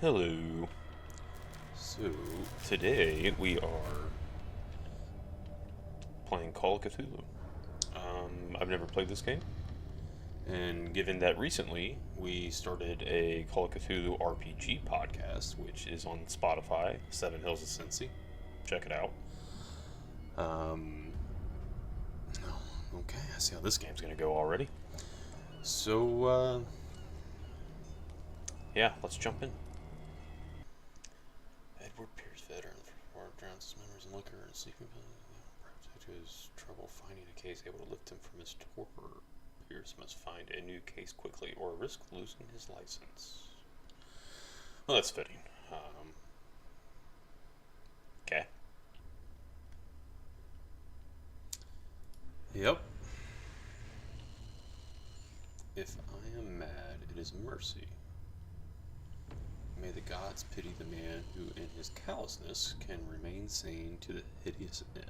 Hello. So, today we are playing Call of Cthulhu. I've never played this game, and given that recently we started a Call of Cthulhu RPG podcast, which is on Spotify, Seven Hills of Cincy. Check it out. Okay, I see how this game's gonna go already. So, yeah, let's jump in. Edward Pierce, veteran, drowns his memories in liquor and sleeping pills. To his trouble finding a case able to lift him from his torpor, Pierce must find a new case quickly or risk losing his license. Well, that's fitting. Okay. Yep. If I am mad, it is mercy. May the gods pity the man who, in his callousness, can remain sane to the hideous end.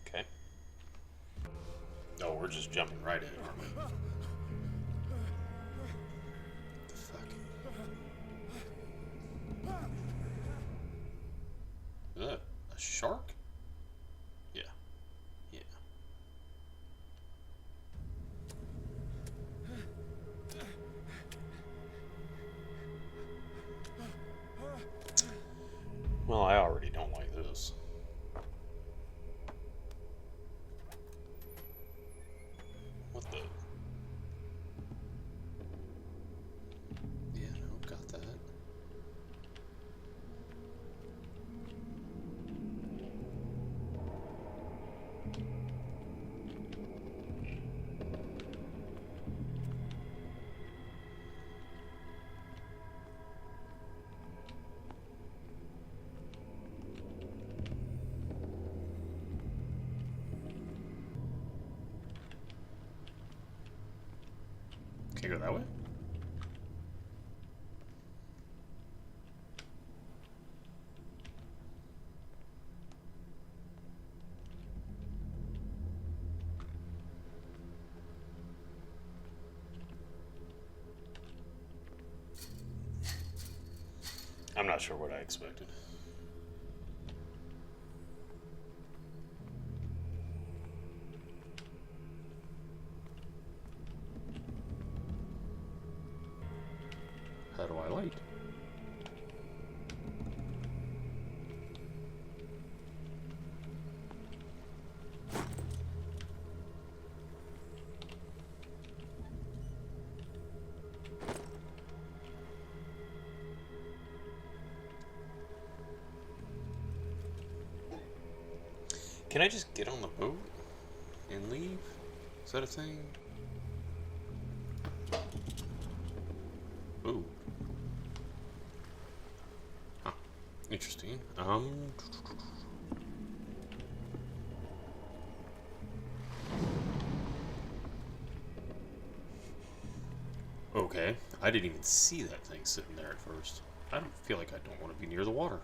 Okay. Oh, we're just jumping right in, aren't we? What the fuck? Is that a shark? Yeah. Yeah. Well, I already don't like this. What the? Yeah, no, got that. Can you go that way? I'm not sure what I expected. How do I light? Can I just get on the boat and leave? Is that a thing? Ooh. Huh. Interesting. Okay. I didn't even see that thing sitting there at first. I don't feel like I don't want to be near the water.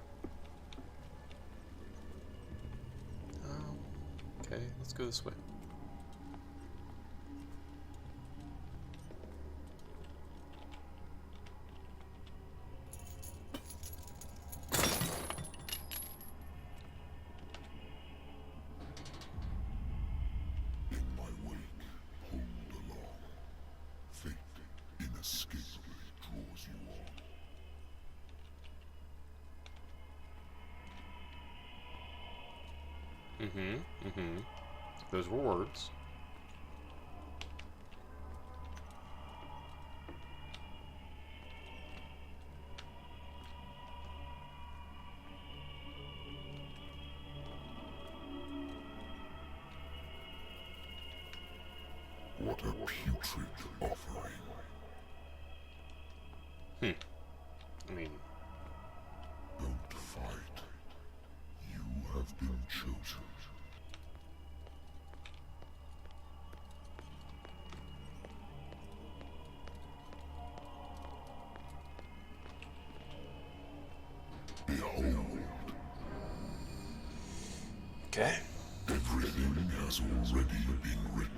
Okay, let's go this way. Those were words. What a putrid offering. I mean... Don't fight. You have been chosen. Behold. Okay. Everything has already been written.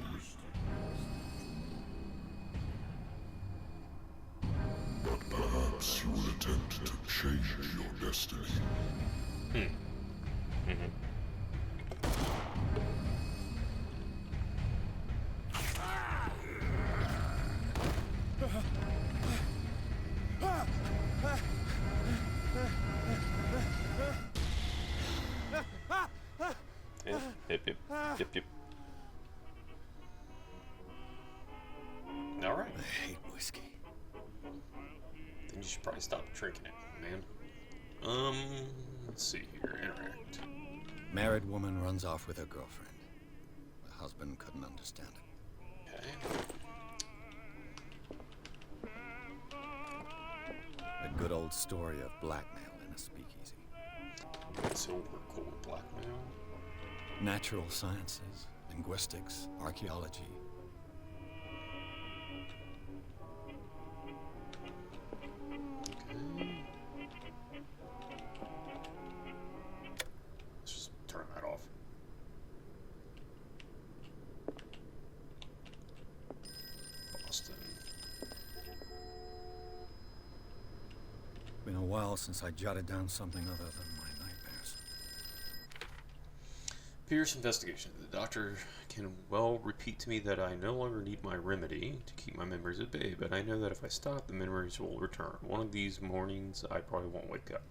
Perhaps you will attempt to change your destiny. Yep. All right. I hate whiskey. Then you should probably stop drinking it, man. Let's see here. Interact. Married woman runs off with her girlfriend. The husband couldn't understand it. Okay. A good old story of blackmail in a speakeasy. So we're cool with blackmail. Natural sciences, linguistics, archaeology. Okay. Let's just turn that off. Boston. Been a while since I jotted down something other than my nightmares. Pierce investigation. The doctor can well repeat to me that I no longer need my remedy to keep my memories at bay, but I know that if I stop, the memories will return. One of these mornings, I probably won't wake up.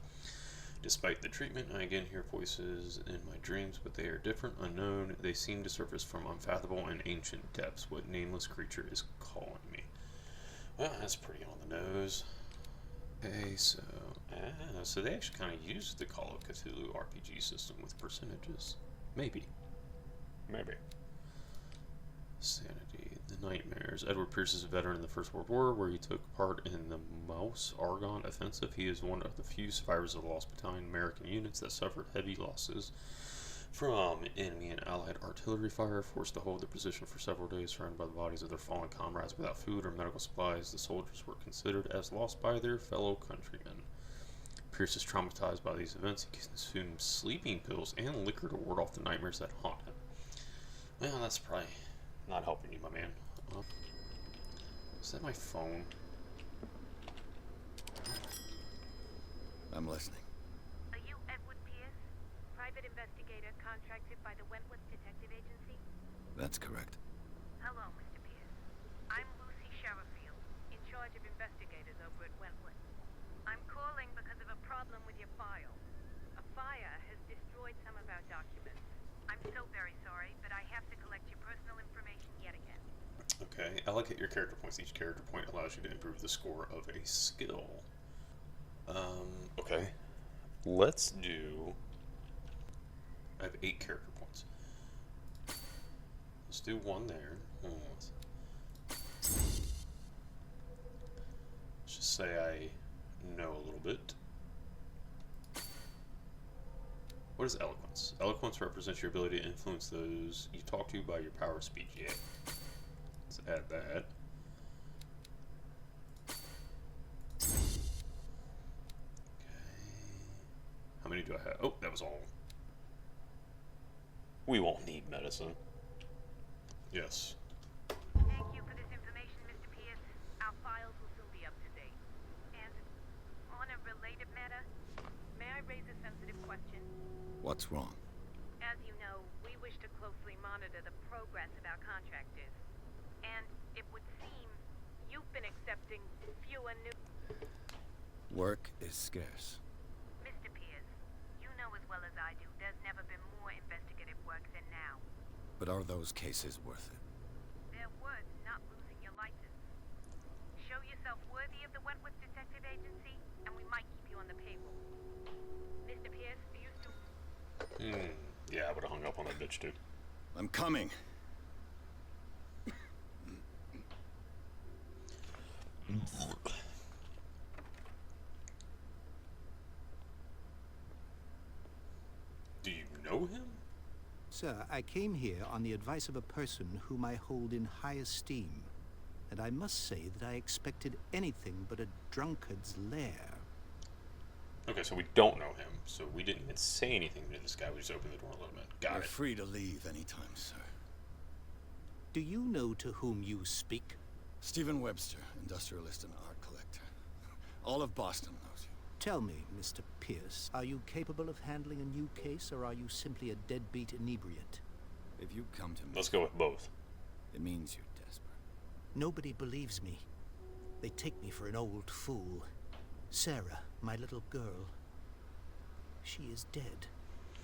Despite the treatment, I again hear voices in my dreams, but they are different, unknown. They seem to surface from unfathomable and ancient depths. What nameless creature is calling me? Well, that's pretty on the nose. Okay, so they actually kind of used the Call of Cthulhu RPG system with percentages. Maybe. Sanity, the nightmares. Edward Pierce is a veteran in the First World War, where he took part in the Meuse Argonne offensive. He is one of the few survivors of the lost battalion American units that suffered heavy losses from enemy and allied artillery fire, forced to hold their position for several days, surrounded by the bodies of their fallen comrades without food or medical supplies. The soldiers were considered as lost by their fellow countrymen. Pierce is traumatized by these events. He consumes sleeping pills and liquor to ward off the nightmares that haunt him. Well, that's probably not helping you, my man. Is that my phone? I'm listening. Are you Edward Pierce, private investigator contracted by the Wentworth Detective Agency? That's correct. Hello, Mr. Pierce. I'm Lucy Sherifield, in charge of investigators over at Wentworth. I'm calling because of a problem with your file. A fire has destroyed some of our documents. I'm so very sorry, but I have to collect your personal information yet again. Okay, allocate your character points. Each character point allows you to improve the score of a skill. Okay. Let's do... I have 8 character points. Let's do one there. Let's just say I know a little bit. What is eloquence? Eloquence represents your ability to influence those you talk to by your power of speech. Yeah. Let's add that. How many do I have? Oh, that was all. We won't need medicine. Yes. Thank you for this information, Mr. Pierce. Our files will soon be up to date. And on a related matter, may I raise a sensitive question? What's wrong? As you know, we wish to closely monitor the progress of our contractors. And it would seem you've been accepting fewer new... Work is scarce. Mr. Pierce, you know as well as I do, there's never been more investigative work than now. But are those cases worth it? They're worth not losing your license. Show yourself worthy of the Wentworth Detective Agency, and we might keep you on the payroll. Mr. Pierce, are you still... Yeah, I would have hung up on that bitch too. I'm coming. Do you know him? Sir, I came here on the advice of a person whom I hold in high esteem, and I must say that I expected anything but a drunkard's lair. Okay, so we don't know him, so we didn't even say anything to this guy. We just opened the door a little bit. Got You're it. free to leave anytime, sir. Do you know to whom you speak? Stephen Webster, industrialist and art collector. All of Boston knows you. Tell me, Mr. Pierce, are you capable of handling a new case, or are you simply a deadbeat inebriate? If you come to me, Let's go with both. it means you're desperate. Nobody believes me. They take me for an old fool. Sarah, my little girl, she is dead.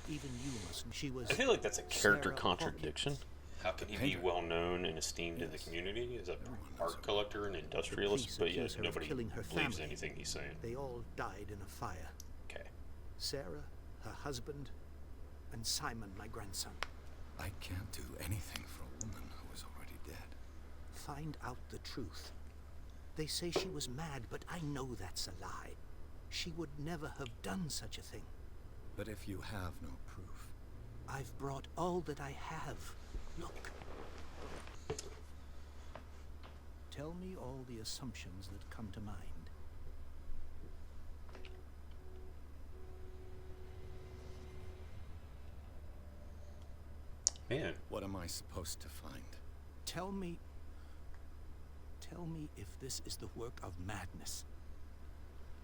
Even you mustn't. She was... I feel like that's a character Sarah contradiction. Hawkins. How can he be painter. well known and esteemed in the community as an art collector and industrialist, but yet accuse her of nobody killing her believes family. anything he's saying? They all died in a fire. Okay. Sarah, her husband, and Simon, my grandson. I can't do anything for a woman who is already dead. Find out the truth. They say she was mad, but I know that's a lie. She would never have done such a thing. But if you have no proof, I've brought all that I have. Look. Tell me all the assumptions that come to mind. Man, what am I supposed to find? Tell me if this is the work of madness.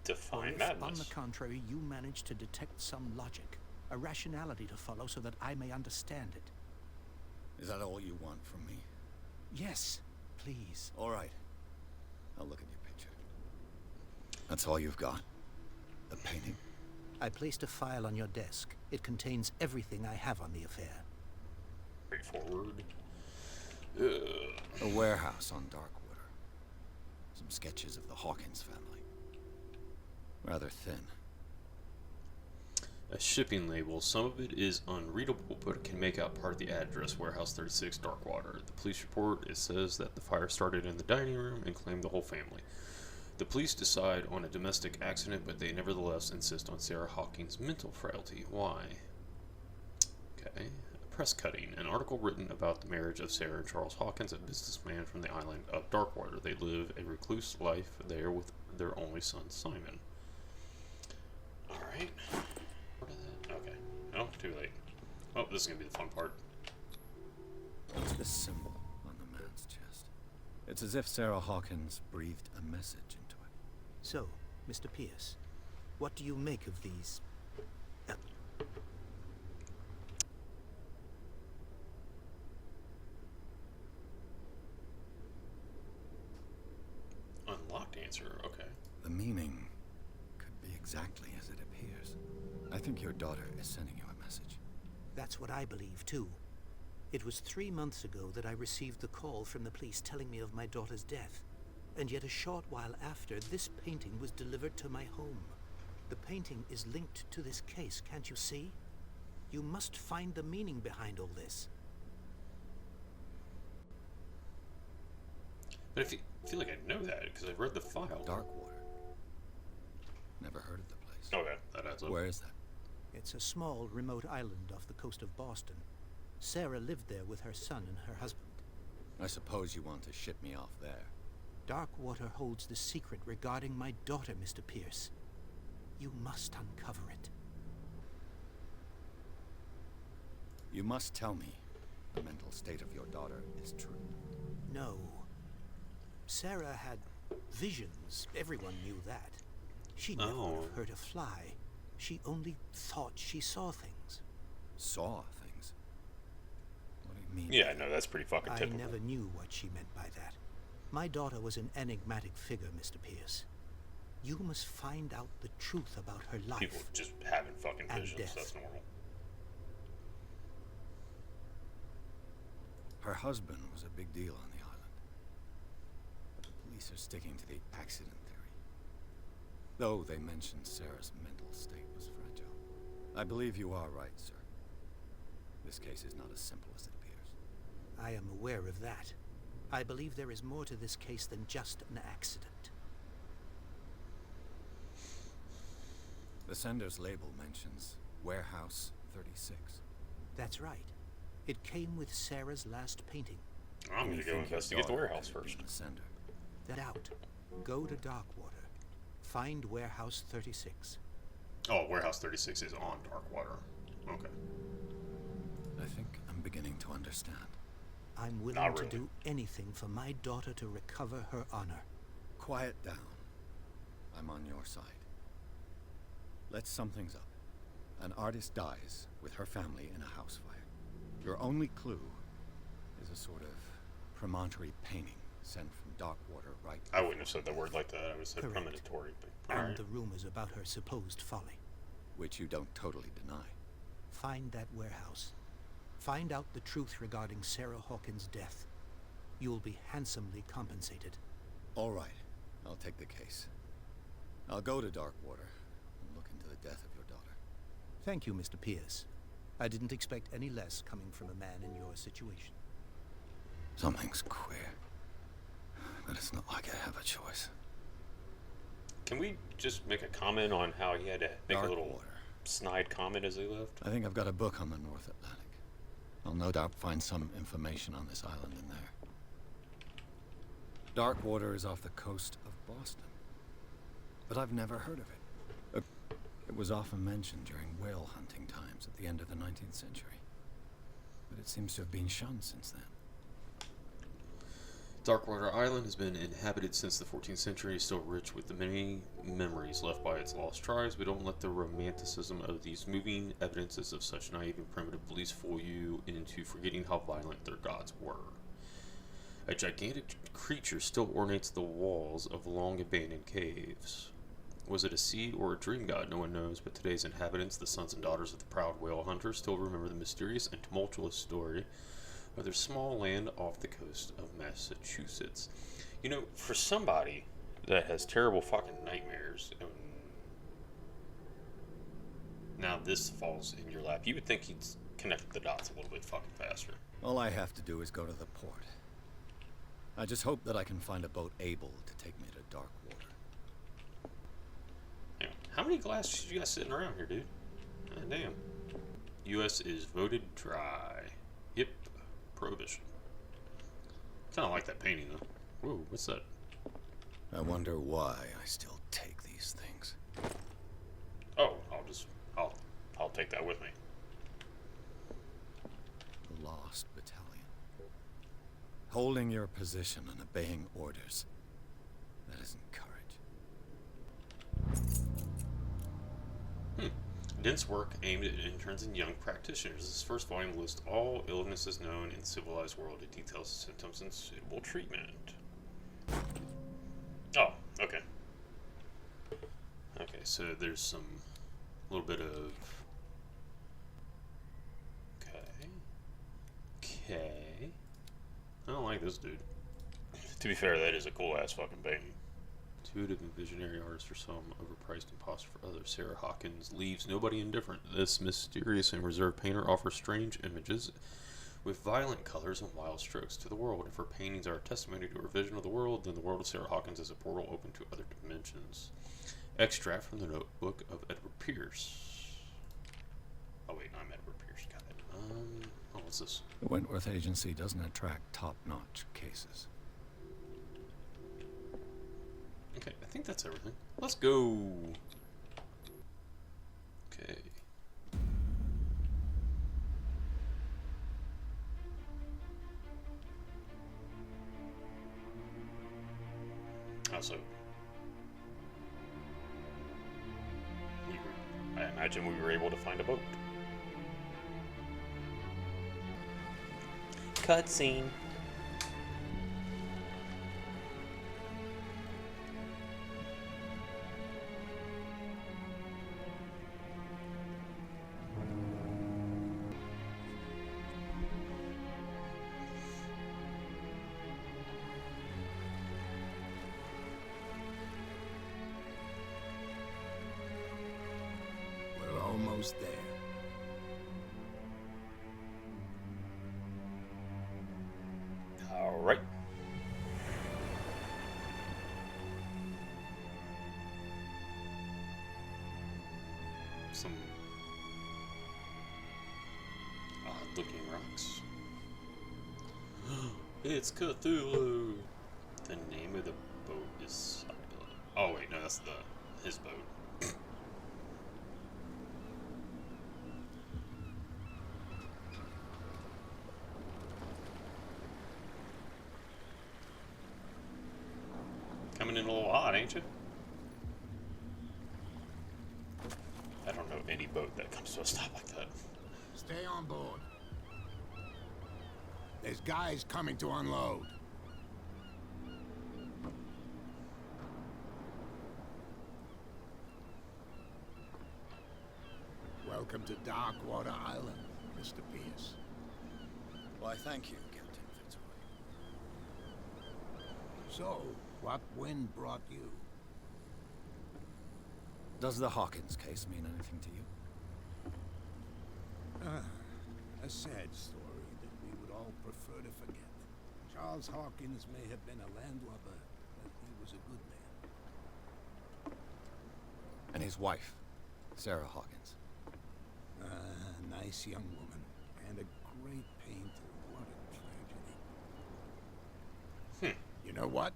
Or define if, madness. on the contrary, you manage to detect some logic, a rationality to follow so that I may understand it. Is that all you want from me? Yes, please. All right. I'll look at your picture. That's all you've got? The painting? I placed a file on your desk. It contains everything I have on the affair. Straightforward. A warehouse on Darkwater. Some sketches of the Hawkins family. Rather thin. A shipping label. Some of it is unreadable, but it can make out part of the address, Warehouse 36, Darkwater. The police report, it says that the fire started in the dining room and claimed the whole family. The police decide on a domestic accident, but they nevertheless insist on Sarah Hawkins' mental frailty. Why? Okay. Press cutting. An article written about the marriage of Sarah and Charles Hawkins, a businessman from the island of Darkwater. They live a recluse life there with their only son, Simon. Alright. Okay. Oh, too late. Oh, this is going to be the fun part. What's this symbol on the man's chest? It's as if Sarah Hawkins breathed a message into it. So, Mr. Pierce, what do you make of these... Unlocked answer, okay. The meaning could be exactly as it appears. I think your daughter is sending you a message. That's what I believe, too. It was 3 months ago that I received the call from the police telling me of my daughter's death. And yet a short while after, this painting was delivered to my home. The painting is linked to this case, can't you see? You must find the meaning behind all this. But I feel like I know that, because I've read the file. Darkwater. Never heard of the place. Okay, that adds up. Where is that? It's a small, remote island off the coast of Boston. Sarah lived there with her son and her husband. I suppose you want to ship me off there. Darkwater holds the secret regarding my daughter, Mr. Pierce. You must uncover it. You must tell me the mental state of your daughter is true. No. Sarah had visions. Everyone knew that. She never would have hurt a fly. She only thought she saw things. Saw things? What do you mean? Yeah, no, that's pretty fucking I typical. never knew what she meant by that. My daughter was an enigmatic figure, Mr. Pierce. You must find out the truth about her life. People just having fucking and visions, death. that's normal. Her husband was a big deal on the island. But the police are sticking to the accident theory. Though they mentioned Sarah's mental state was fragile. I believe you are right, sir. This case is not as simple as it appears. I am aware of that. I believe there is more to this case than just an accident. The sender's label mentions Warehouse 36. That's right. It came with Sarah's last painting. I'm going to go investigate the warehouse first. The sender. That out. Go to Darkwater. Find Warehouse 36. Oh, Warehouse 36 is on Darkwater. Okay. I think I'm beginning to understand. I'm willing Not to really. do anything for my daughter to recover her honor. Quiet down. I'm on your side. Let's sum things up. An artist dies with her family in a house fire. Your only clue is a sort of premonitory painting sent from Darkwater right... I wouldn't have said the word like that. I would have said Correct. premonitory. But, And alright. the rumors about her supposed folly. Which you don't totally deny. Find that warehouse. Find out the truth regarding Sarah Hawkins' death. You will be handsomely compensated. All right. I'll take the case. I'll go to Darkwater and look into the death of your daughter. Thank you, Mr. Pierce. I didn't expect any less coming from a man in your situation. Something's queer. But it's not like I have a choice. Can we just make a comment on how he had to make a little Darkwater. snide comment as he left? I think I've got a book on the North Atlantic. I'll no doubt find some information on this island in there. Darkwater is off the coast of Boston. But I've never heard of it. It was often mentioned during whale hunting times at the end of the 19th century. But it seems to have been shunned since then. Darkwater Island has been inhabited since the 14th century, still rich with the many memories left by its lost tribes, but don't let the romanticism of these moving evidences of such naive and primitive beliefs fool you into forgetting how violent their gods were. A gigantic creature still ornates the walls of long-abandoned caves. Was it a seed or a dream god? No one knows, but today's inhabitants, the sons and daughters of the proud whale hunters, still remember the mysterious and tumultuous story of their small land off the coast of Massachusetts. You know, for somebody that has terrible fucking nightmares, and now this falls in your lap, you would think he'd connect the dots a little bit fucking faster. All I have to do is go to the port. I just hope that I can find a boat able to take me to Darkwater. Yeah. How many glasses you got sitting around here, dude? God damn. U.S. is voted dry. Yep. Prohibition. Kind of like that painting, though. Whoa, what's that? I wonder why I still take these things. Oh, I'll take that with me. The Lost Battalion. Holding your position and obeying orders. That isn't courage. Dense work aimed at interns and young practitioners. This first volume lists all illnesses known in the civilized world. It details symptoms and suitable treatment. Oh, okay. Okay, so there's some little bit of... Okay. I don't like this dude. To be fair, that is a cool ass fucking painting. Intuitive and visionary artist for some, overpriced imposter for others. Sarah Hawkins leaves nobody indifferent. This mysterious and reserved painter offers strange images with violent colors and wild strokes to the world. If her paintings are a testimony to her vision of the world, then the world of Sarah Hawkins is a portal open to other dimensions. Extract from the notebook of Edward Pierce. Oh wait, no, I'm Edward Pierce. Got it. Oh, what's this? The Wentworth Agency doesn't attract top-notch cases. Okay, I think that's everything. Let's go. Okay. Also, I imagine we were able to find a boat. Cutscene. We're almost there. All right. Some odd-looking rocks. It's Cthulhu. The name of the boat is. Oh wait, no, that's his boat. Coming in a little hot, ain't you? of any boat that comes to a stop like that. Stay on board. There's guys coming to unload. Welcome to Darkwater Island, Mr. Pierce. Why, thank you, Captain Fitzroy. So, what wind brought you? Does the Hawkins case mean anything to you? A sad story that we would all prefer to forget. Charles Hawkins may have been a landlubber, but he was a good man. And his wife, Sarah Hawkins. Nice young woman, and a great painter. What a tragedy. You know what?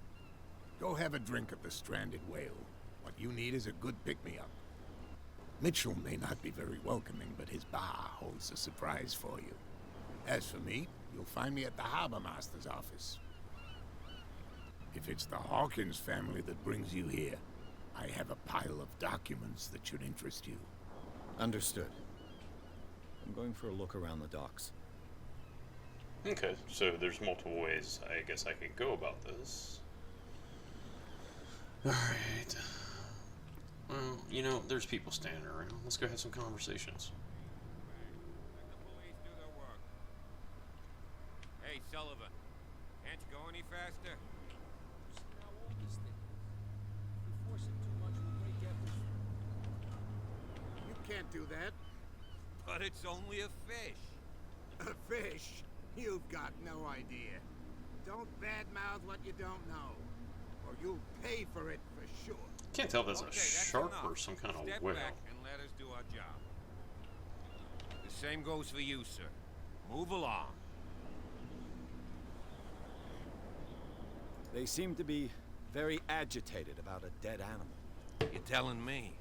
Go have a drink at the Stranded Whale. What you need is a good pick-me-up. Mitchell may not be very welcoming, but his bar holds a surprise for you. As for me, you'll find me at the Harbor Master's office. If it's the Hawkins family that brings you here, I have a pile of documents that should interest you. Understood. I'm going for a look around the docks. Okay, so there's multiple ways I guess I could go about this. Alright. Well, you know, there's people standing around. Let's go have some conversations. Let the police do their work. Hey, Sullivan. Can't you go any faster? Now all these things. If we force it too much, we may get this. You can't do that. But it's only a fish. A fish? You've got no idea. Don't badmouth what you don't know, or you'll pay for it for sure. Can't tell if that's Okay, a that's shark enough. or some kind of Step whale. back and let us do our job. The same goes for you, sir. Move along. They seem to be very agitated about a dead animal. You're telling me?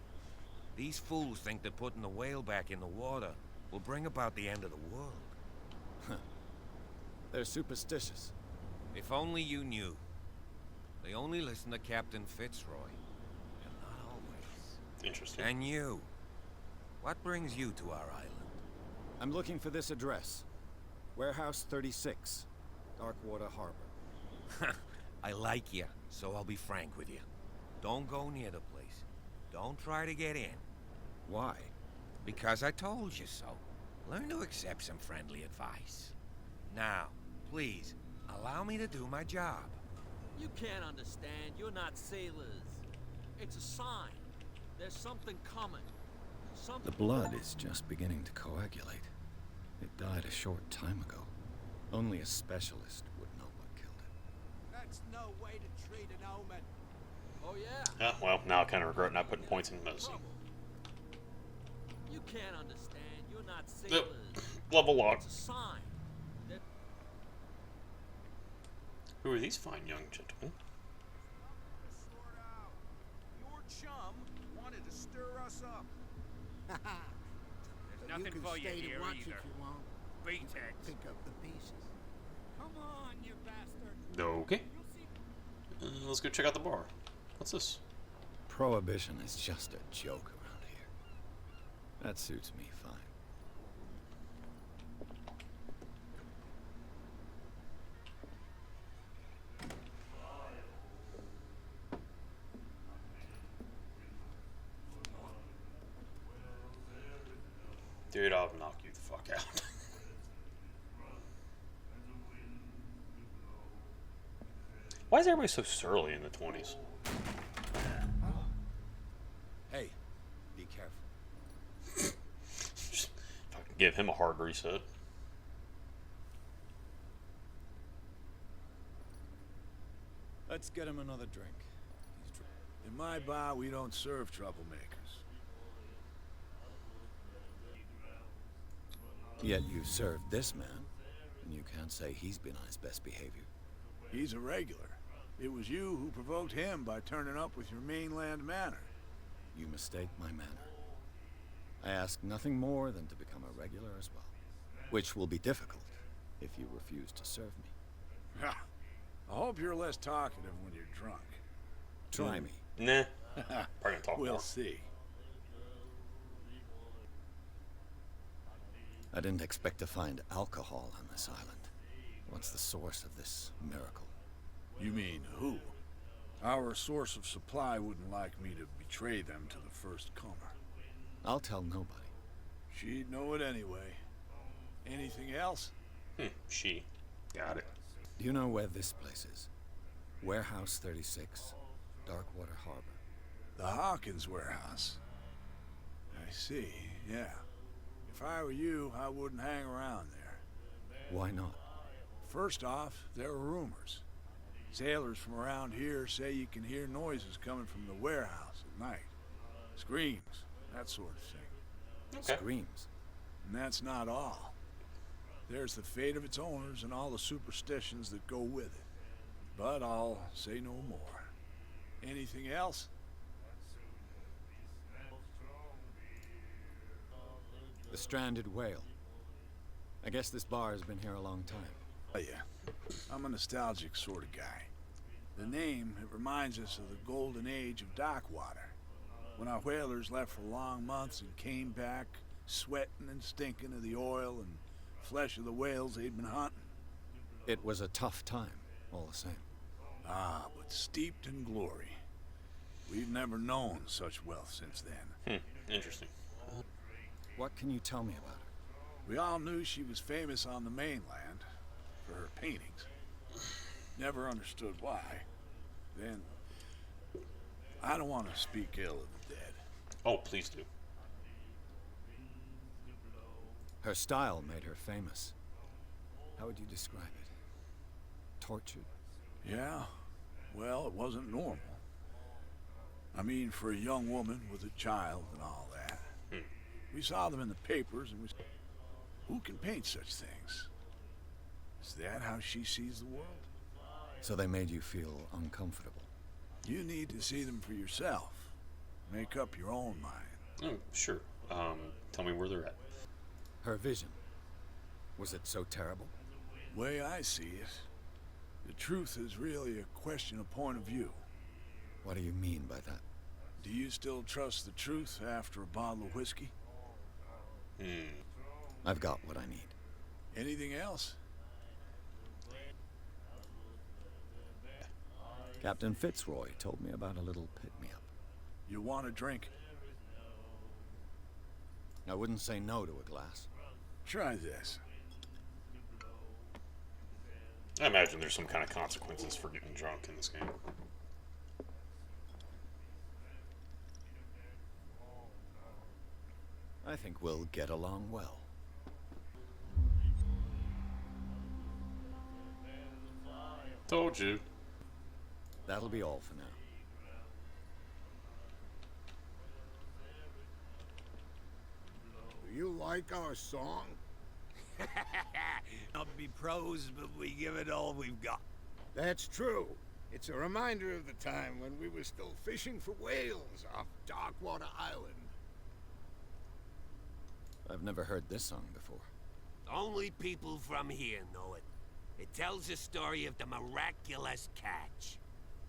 These fools think that putting the whale back in the water will bring about the end of the world. They're superstitious. If only you knew. They only listen to Captain Fitzroy. And not always. Interesting. And you. What brings you to our island? I'm looking for this address. Warehouse 36, Darkwater Harbor. I like you, so I'll be frank with you. Don't go near the place. Don't try to get in. Why? Because I told you so. Learn to accept some friendly advice. Now, please, allow me to do my job. You can't understand. You're not sailors. It's a sign. There's something coming. Something. The blood is just beginning to coagulate. It died a short time ago. Only a specialist would know what killed it. That's no way to treat an omen. Oh yeah. Well, now I kind of regret not putting points in medicine. You can't understand. You're not sailors. Level lock. It's a sign. That Who are these fine young gentlemen? Your chum wanted to stir us up. There's You nothing can for you stay to here watch either. if you want. Beat it. Pick up the pieces. come on, you bastard. Okay. You'll see. Let's go check out the bar. What's this? Prohibition is just a joke around here. That suits me fine. Dude, I'll knock you the fuck out. Why is everybody so surly in the 20s? Hey, be careful. Just fucking give him a hard reset. Let's get him another drink. In my bar, we don't serve troublemakers. Yet you served this man, and you can't say he's been on his best behavior. He's a regular. It was you who provoked him by turning up with your mainland manner. You mistake my manner. I ask nothing more than to become a regular as well, which will be difficult if you refuse to serve me. Ha! I hope you're less talkative when you're drunk. Try me. Nah. Probably gonna talk We'll more. see. I didn't expect to find alcohol on this island. What's the source of this miracle? You mean who? Our source of supply wouldn't like me to betray them to the first comer. I'll tell nobody. She'd know it anyway. Anything else? She. Got it. Do you know where this place is? Warehouse 36, Darkwater Harbor. The Hawkins warehouse. I see, yeah. If I were you, I wouldn't hang around there. Why not? First off, there are rumors. Sailors from around here say you can hear noises coming from the warehouse at night. Screams, that sort of thing. Okay. Screams. And that's not all. There's the fate of its owners and all the superstitions that go with it. But I'll say no more. Anything else? The stranded whale. I guess this bar has been here a long time. Oh yeah, I'm a nostalgic sort of guy. The name, it reminds us of the golden age of Darkwater, when our whalers left for long months and came back sweating and stinking of the oil and flesh of the whales they'd been hunting. It was a tough time, all the same. Ah, but steeped in glory. We've never known such wealth since then. Interesting. What can you tell me about her? We all knew she was famous on the mainland for her paintings. Never understood why. Then, I don't want to speak ill of the dead. Oh, please do. Her style made her famous. How would you describe it? Tortured? Yeah, well, it wasn't normal. I mean, for a young woman with a child and all that. We saw them in the papers and we said, who can paint such things? Is that how she sees the world? So they made you feel uncomfortable. You need to see them for yourself. Make up your own mind. Oh, sure. Tell me where they're at. Her vision. Was it so terrible? Way I see it, the truth is really a question of point of view. What do you mean by that? Do you still trust the truth after a bottle of whiskey? I've got what I need. Anything else? Captain Fitzroy told me about a little pick-me-up. You want a drink? I wouldn't say no to a glass. Try this. I imagine there's some kind of consequences for getting drunk in this game. I think we'll get along well. Told you. That'll be all for now. Do you like our song? Not be pros, but we give it all we've got. That's true. It's a reminder of the time when we were still fishing for whales off Darkwater Island. I've never heard this song before. Only people from here know it. It tells the story of the miraculous catch.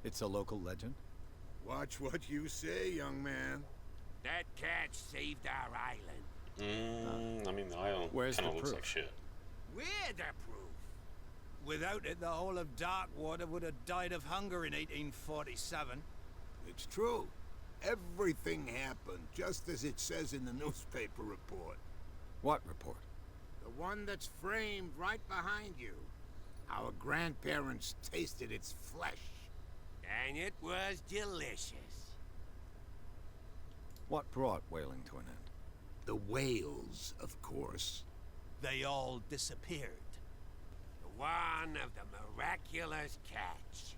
It's a local legend? Watch what you say, young man. That catch saved our island. I mean, the island Where's kind of the looks proof? like shit. We're the proof. Without it, the whole of Darkwater would have died of hunger in 1847. It's true. Everything happened just as it says in the newspaper report. What report? The one that's framed right behind you. Our grandparents tasted its flesh. And it was delicious. What brought whaling to an end? The whales, of course. They all disappeared. The one of the miraculous catch.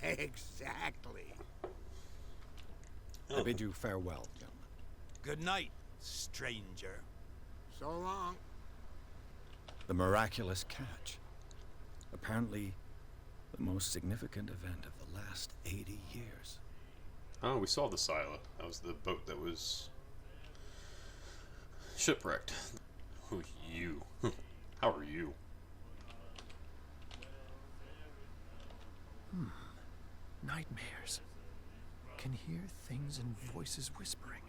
Exactly. I bid you farewell, gentlemen. Good night, stranger. So long. The miraculous catch. Apparently, the most significant event of the last 80 years. Oh, we saw the Scylla. That was the boat that was shipwrecked. Who you? How are you? Nightmares. Can hear things and voices whispering.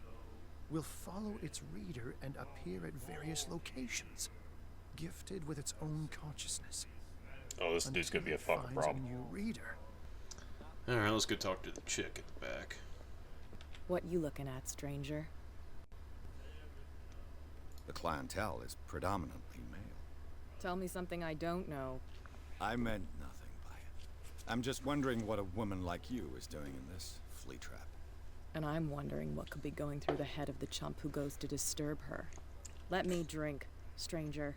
will follow its reader and appear at various locations, gifted with its own consciousness. Oh, this dude's gonna be a fucking Finds problem. a new reader. Alright, let's go talk to the chick at the back. What you looking at, stranger? The clientele is predominantly male. Tell me something I don't know. I meant nothing by it. I'm just wondering what a woman like you is doing in this flea trap. And I'm wondering what could be going through the head of the chump who goes to disturb her. Let me drink, stranger.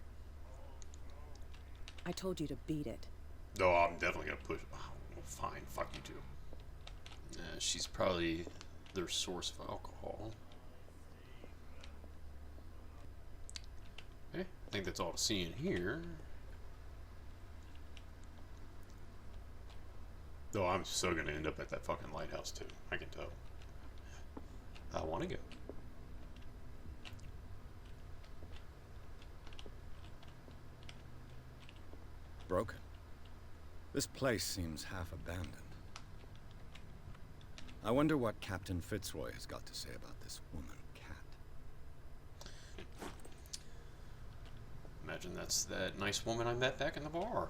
I told you to beat it. No, I'm definitely gonna push. Oh, well, fine, fuck you too. She's probably their source of alcohol. Okay, I think that's all to see in here. Though I'm so gonna end up at that fucking lighthouse too. I can tell. I want to go. Broken. This place seems half abandoned. I wonder what Captain Fitzroy has got to say about this woman cat. Imagine that's that nice woman I met back in the bar.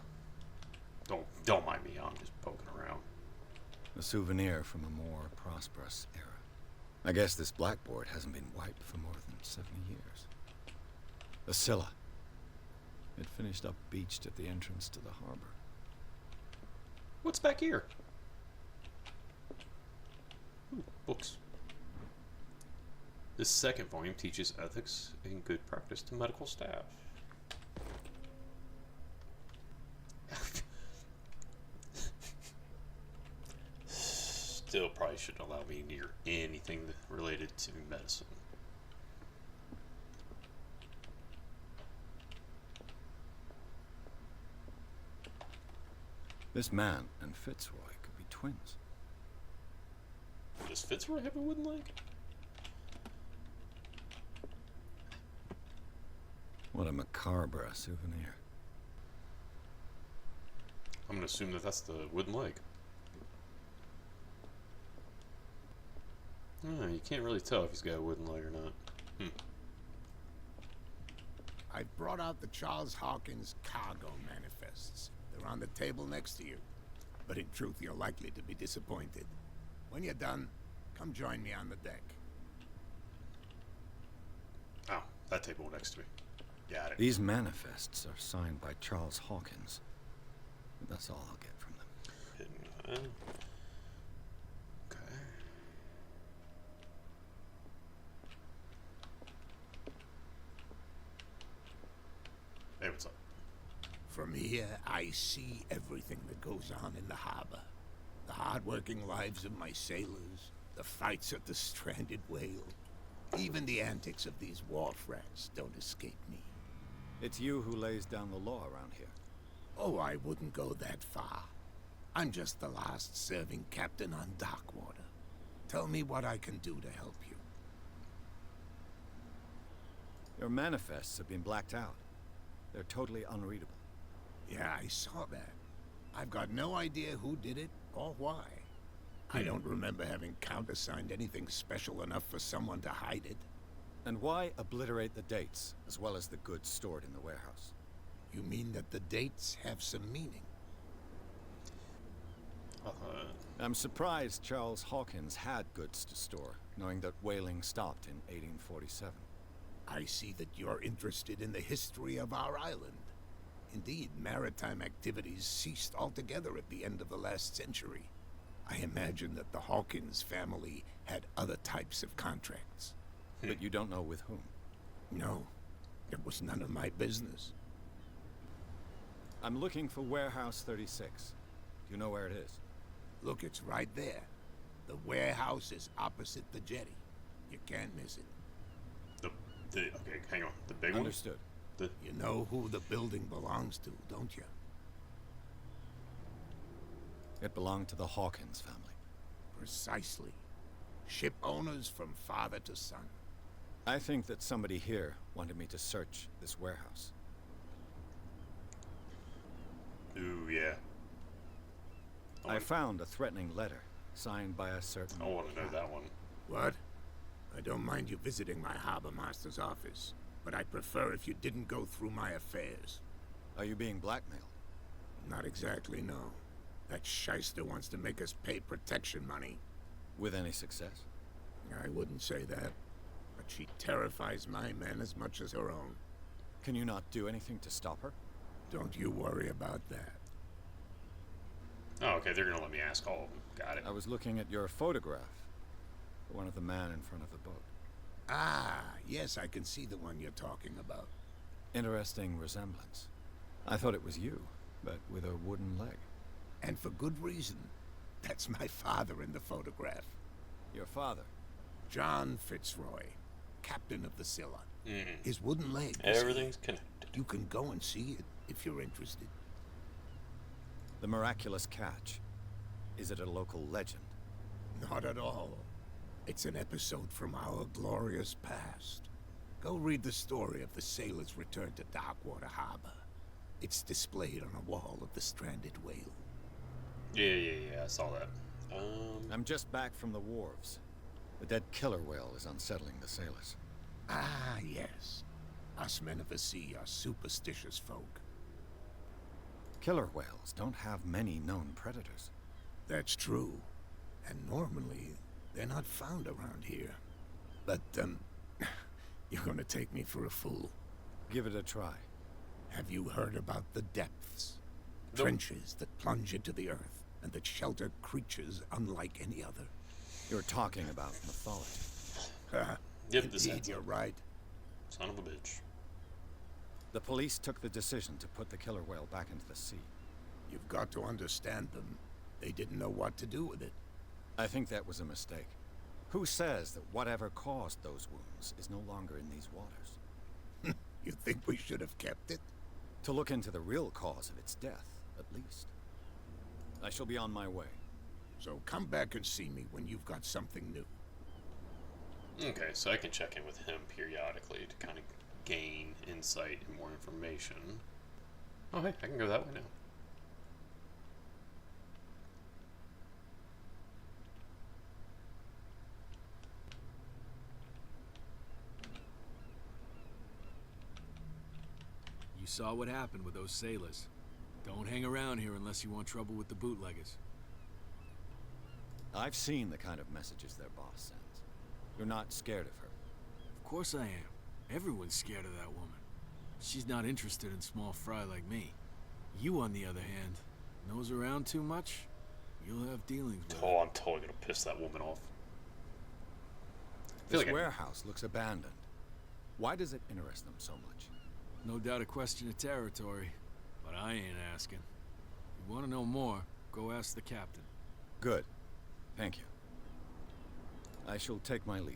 Don't mind me. I'm just poking around. A souvenir from a more prosperous era. I guess this blackboard hasn't been wiped for more than 70 years. A Scylla. It finished up beached at the entrance to the harbor. What's back here? Ooh, books. This second volume teaches ethics and good practice to medical staff. Still probably shouldn't allow me near anything related to medicine. This man and Fitzroy could be twins. Does Fitzroy have a wooden leg? What a macabre souvenir. I'm gonna assume that that's the wooden leg. Oh, you can't really tell if he's got a wooden leg or not. I've brought out the Charles Hawkins cargo manifests. They're on the table next to you. But in truth, you're likely to be disappointed. When you're done, come join me on the deck. Oh, that table next to me. Got it. These manifests are signed by Charles Hawkins. That's all I'll get from them. Okay. Hey, what's up? From here, I see everything that goes on in the harbor. The hard-working lives of my sailors, the fights at the stranded whale. Even the antics of these wharf rats don't escape me. It's you who lays down the law around here. Oh, I wouldn't go that far. I'm just the last serving captain on Darkwater. Tell me what I can do to help you. Your manifests have been blacked out. They're totally unreadable. Yeah, I saw that. I've got no idea who did it or why. I don't remember having countersigned anything special enough for someone to hide it. And why obliterate the dates, as well as the goods stored in the warehouse? You mean that the dates have some meaning? I'm surprised Charles Hawkins had goods to store, knowing that whaling stopped in 1847. I see that you're interested in the history of our island. Indeed, maritime activities ceased altogether at the end of the last century. I imagine that the Hawkins family had other types of contracts. But you don't know with whom? No, it was none of my business. I'm looking for Warehouse 36. Do you know where it is? Look, it's right there. The warehouse is opposite the jetty. You can't miss it. Okay, hang on. The big one? Understood. You know who the building belongs to, don't you? It belonged to the Hawkins family. Precisely. Ship owners from father to son. I think that somebody here wanted me to search this warehouse. Ooh, yeah. I found a threatening letter, signed by a certain... I want to know that one. What? I don't mind you visiting my harbor master's office, but I'd prefer if you didn't go through my affairs. Are you being blackmailed? Not exactly, no. That shyster wants to make us pay protection money. With any success? I wouldn't say that, but she terrifies my men as much as her own. Can you not do anything to stop her? Don't you worry about that. Oh, okay, they're gonna let me ask all of them. Got it. I was looking at your photograph. The one of the man in front of the boat. Ah, yes, I can see the one you're talking about. Interesting resemblance. I thought it was you, but with a wooden leg. And for good reason. That's my father in the photograph. Your father? John Fitzroy, captain of the Scylla. Mm. His wooden leg. Everything's connected. You can go and see it if you're interested. The miraculous catch. Is it a local legend? Not at all. It's an episode from our glorious past. Go read the story of the sailor's return to Darkwater Harbor. It's displayed on a wall of the stranded whale. Yeah, I saw that. I'm just back from the wharves. The dead killer whale is unsettling the sailors. Ah, yes. Us men of the sea are superstitious folk. Killer whales don't have many known predators. That's true. And normally, they're not found around here. But, you're gonna take me for a fool. Give it a try. Have you heard about the depths? Nope. Trenches that plunge into the earth and that shelter creatures unlike any other. You're talking about mythology. Yep, this Indeed, you're right. Son of a bitch. The police took the decision to put the killer whale back into the sea. You've got to understand them. They didn't know what to do with it. I think that was a mistake. Who says that whatever caused those wounds is no longer in these waters? You think we should have kept it? To look into the real cause of its death, at least. I shall be on my way. So come back and see me when you've got something new. Okay, so I can check in with him periodically to kind of gain insight and more information. Oh, hey, I can go that way now. You saw what happened with those sailors. Don't hang around here unless you want trouble with the bootleggers. I've seen the kind of messages their boss sends. You're not scared of her. Of course I am. Everyone's scared of that woman. She's not interested in small fry like me. You, on the other hand, nose around too much, you'll have dealings with her. Oh, I'm totally gonna piss that woman off. This warehouse looks abandoned. Why does it interest them so much? No doubt a question of territory, but I ain't asking. You want to know more, go ask the captain. Good. Thank you. I shall take my leave.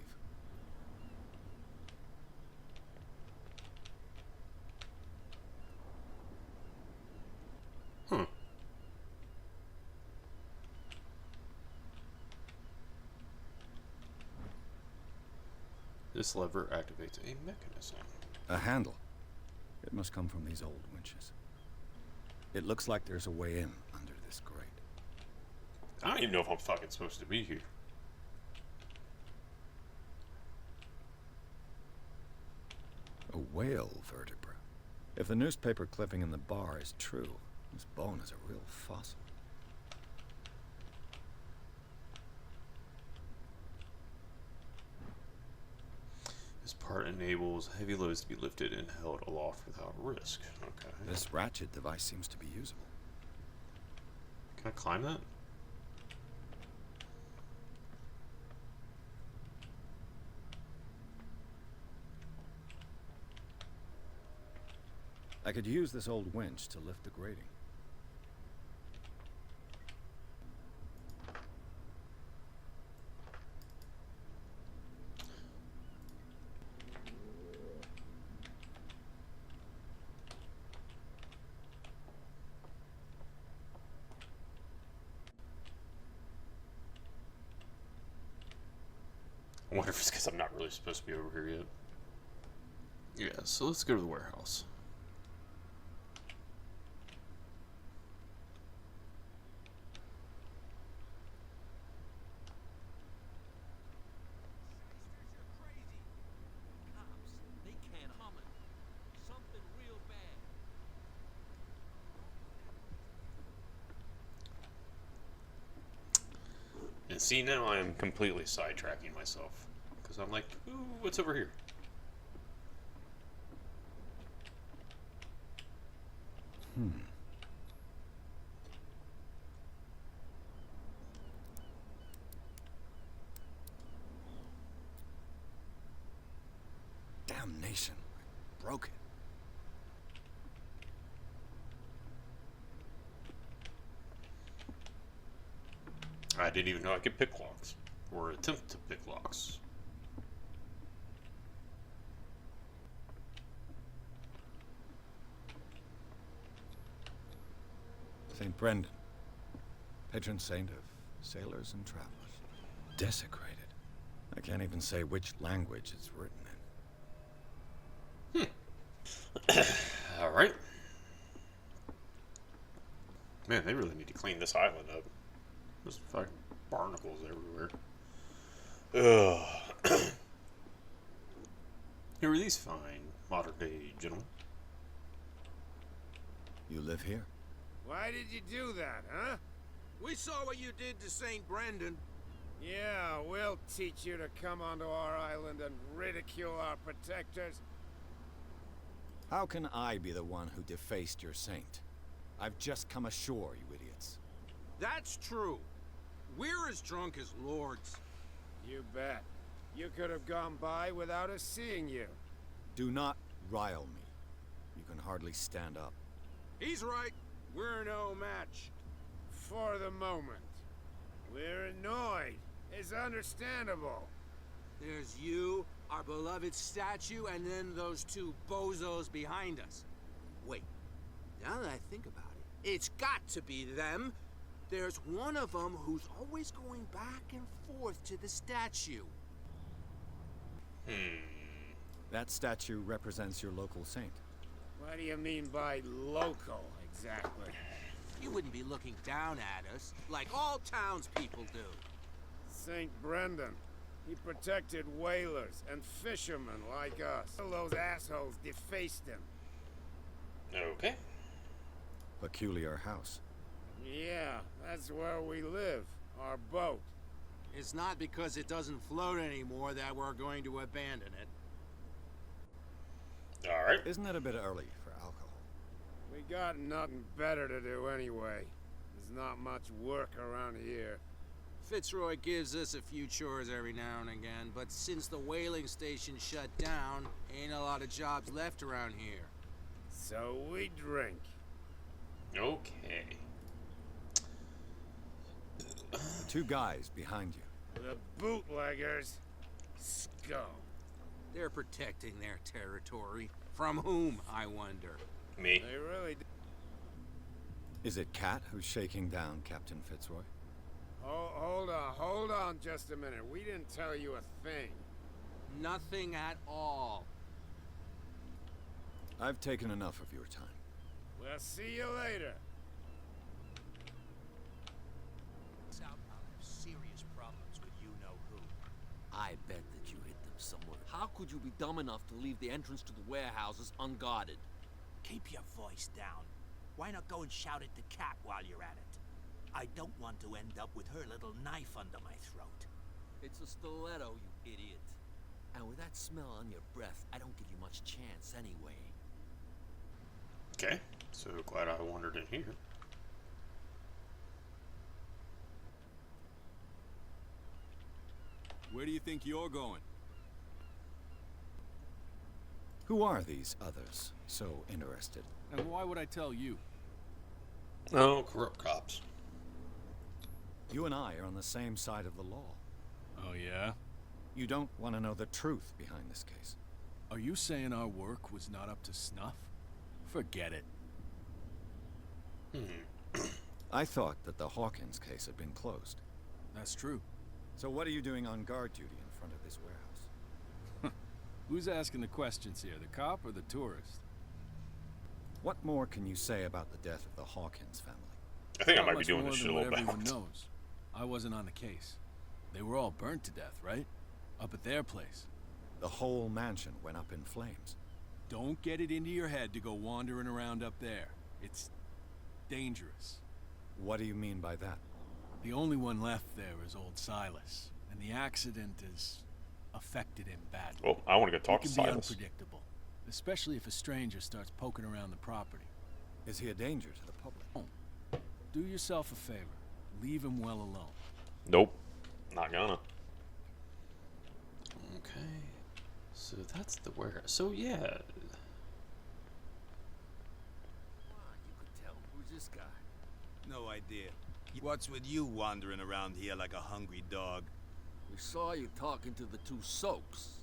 This lever activates a mechanism. A handle. It must come from these old winches. It looks like there's a way in under this grate. I don't even know if I'm fucking supposed to be here. A whale vertebra. If the newspaper clipping in the bar is true, this bone is a real fossil. This part enables heavy loads to be lifted and held aloft without risk. Okay. This ratchet device seems to be usable. Can I climb that? I could use this old winch to lift the grating. I wonder if it's because I'm not really supposed to be over here yet. Yeah, so let's go to the warehouse. see, now I am completely sidetracking myself. Because I'm like, ooh, what's over here? Damnation. I broke it. I didn't even know I could pick locks. Or attempt to pick locks. St. Brendan, patron saint of sailors and travelers. Desecrated. I can't even say which language it's written in. Alright. Man, they really need to clean this island up. There's fucking barnacles everywhere. Ugh. Who are these fine modern-day gentlemen? You live here? Why did you do that, huh? We saw what you did to St. Brendan. Yeah, we'll teach you to come onto our island and ridicule our protectors. How can I be the one who defaced your saint? I've just come ashore, you idiots. That's true. We're as drunk as lords. You bet. You could have gone by without us seeing you. Do not rile me. You can hardly stand up. He's right. We're no match. For the moment. We're annoyed. It's understandable. There's you, our beloved statue, and then those two bozos behind us. Wait, now that I think about it, it's got to be them. There's one of them who's always going back and forth to the statue. That statue represents your local saint. What do you mean by local, exactly? You wouldn't be looking down at us, like all townspeople do. St. Brendan. He protected whalers and fishermen like us. All those assholes defaced him. Okay. Peculiar house. Yeah, that's where we live. Our boat. It's not because it doesn't float anymore that we're going to abandon it. Alright. Isn't it a bit early for alcohol? We got nothing better to do anyway. There's not much work around here. Fitzroy gives us a few chores every now and again, but since the whaling station shut down, ain't a lot of jobs left around here. So we drink. Okay. The two guys behind you. The bootleggers. Scum. They're protecting their territory. From whom, I wonder? Me. They really do. Is it Kat who's shaking down Captain Fitzroy? Oh, hold on just a minute. We didn't tell you a thing. Nothing at all. I've taken enough of your time. We'll see you later. Southbound have serious problems with you-know-who. I bet that you hid them somewhere. How could you be dumb enough to leave the entrance to the warehouses unguarded? Keep your voice down. Why not go and shout at the cat while you're at it? I don't want to end up with her little knife under my throat. It's a stiletto, you idiot. And with that smell on your breath, I don't give you much chance anyway. Okay. So glad I wandered in here. Where do you think you're going? Who are these others so interested? And why would I tell you? Oh, corrupt cops. You and I are on the same side of the law. Oh, yeah? You don't want to know the truth behind this case. Are you saying our work was not up to snuff? Forget it. I thought that the Hawkins case had been closed. That's true. So what are you doing on guard duty in front of this warehouse? Who's asking the questions here, the cop or the tourist? What more can you say about the death of the Hawkins family? I think I Not might be much doing more this than shit a what little everyone backwards. knows. I wasn't on the case. They were all burnt to death, right? Up at their place. The whole mansion went up in flames. Don't get it into your head to go wandering around up there. It's dangerous. What do you mean by that? The only one left there is old Silas, and the accident has affected him badly. Well, I want to go talk He to can be Silas. unpredictable, especially if a stranger starts poking around the property. Is he a danger to the public? Do yourself a favor. Leave him well alone. Nope. Not gonna. Okay. So that's the warehouse. So yeah. Wow, you could tell. Who's this guy? No idea. What's with you wandering around here like a hungry dog? We saw you talking to the two soaks.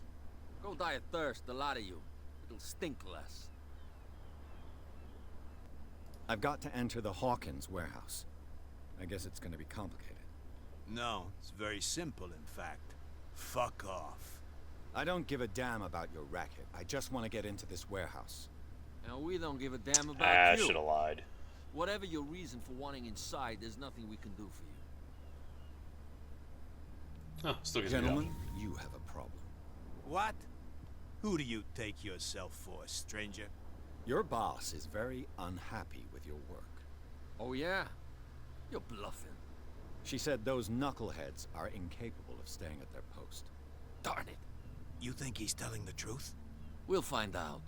Go die of thirst, the lot of you. It'll stink less. I've got to enter the Hawkins warehouse. I guess it's going to be complicated. No, it's very simple, in fact. Fuck off. I don't give a damn about your racket. I just want to get into this warehouse. And we don't give a damn about I you. should have lied. Whatever your reason for wanting inside, there's nothing we can do for you. Oh, still gets me Gentlemen, you have a problem. What? Who do you take yourself for, stranger? Your boss is very unhappy with your work. Oh yeah? You're bluffing. She said those knuckleheads are incapable of staying at their post. Darn it. You think he's telling the truth? We'll find out.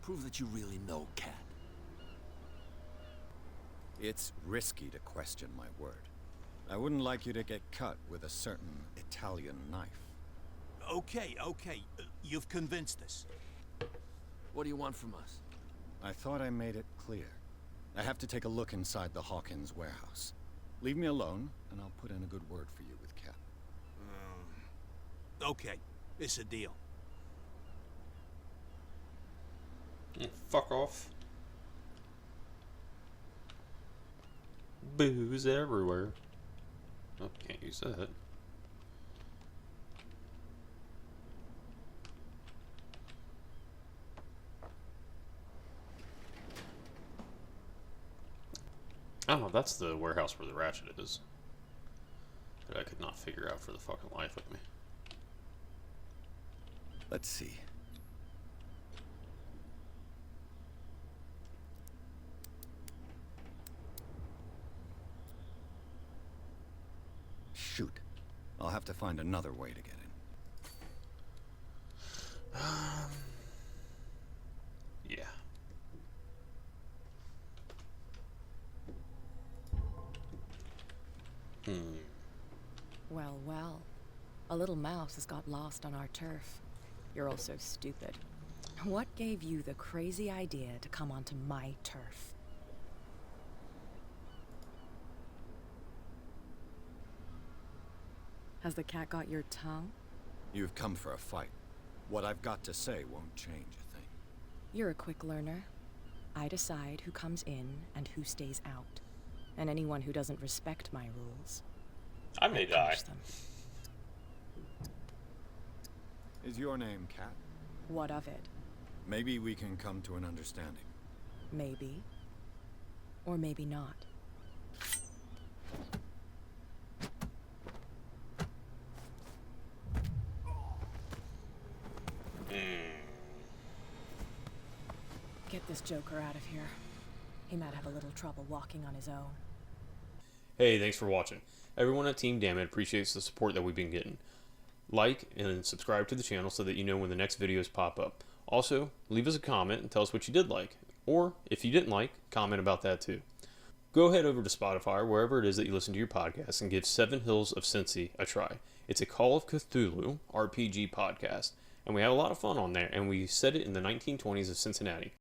Prove that you really know Cat. It's risky to question my word. I wouldn't like you to get cut with a certain Italian knife. Okay. You've convinced us. What do you want from us? I thought I made it clear. I have to take a look inside the Hawkins warehouse. Leave me alone, and I'll put in a good word for you with Cap. Okay, it's a deal. Fuck off. Booze everywhere. Oh, can't use that. Oh, that's the warehouse where the ratchet is. That I could not figure out for the fucking life of me. Let's see. Shoot. I'll have to find another way to get in. Yeah. Well, well. A little mouse has got lost on our turf. You're all so stupid. What gave you the crazy idea to come onto my turf? Has the cat got your tongue? You've come for a fight. What I've got to say won't change a thing. You're a quick learner. I decide who comes in and who stays out. And anyone who doesn't respect my rules, I may die. punish them. Is your name Cat? What of it? Maybe we can come to an understanding. Maybe. Or maybe not. Get this joker out of here. He might have a little trouble walking on his own. Hey, thanks for watching. Everyone at Team Dammit appreciates the support that we've been getting. Like and subscribe to the channel so that you know when the next videos pop up. Also, leave us a comment and tell us what you did like. Or, if you didn't like, comment about that too. Go ahead over to Spotify or wherever it is that you listen to your podcast and give 7 Hills of Cincy a try. It's a Call of Cthulhu RPG podcast. And we had a lot of fun on there, and we set it in the 1920s of Cincinnati.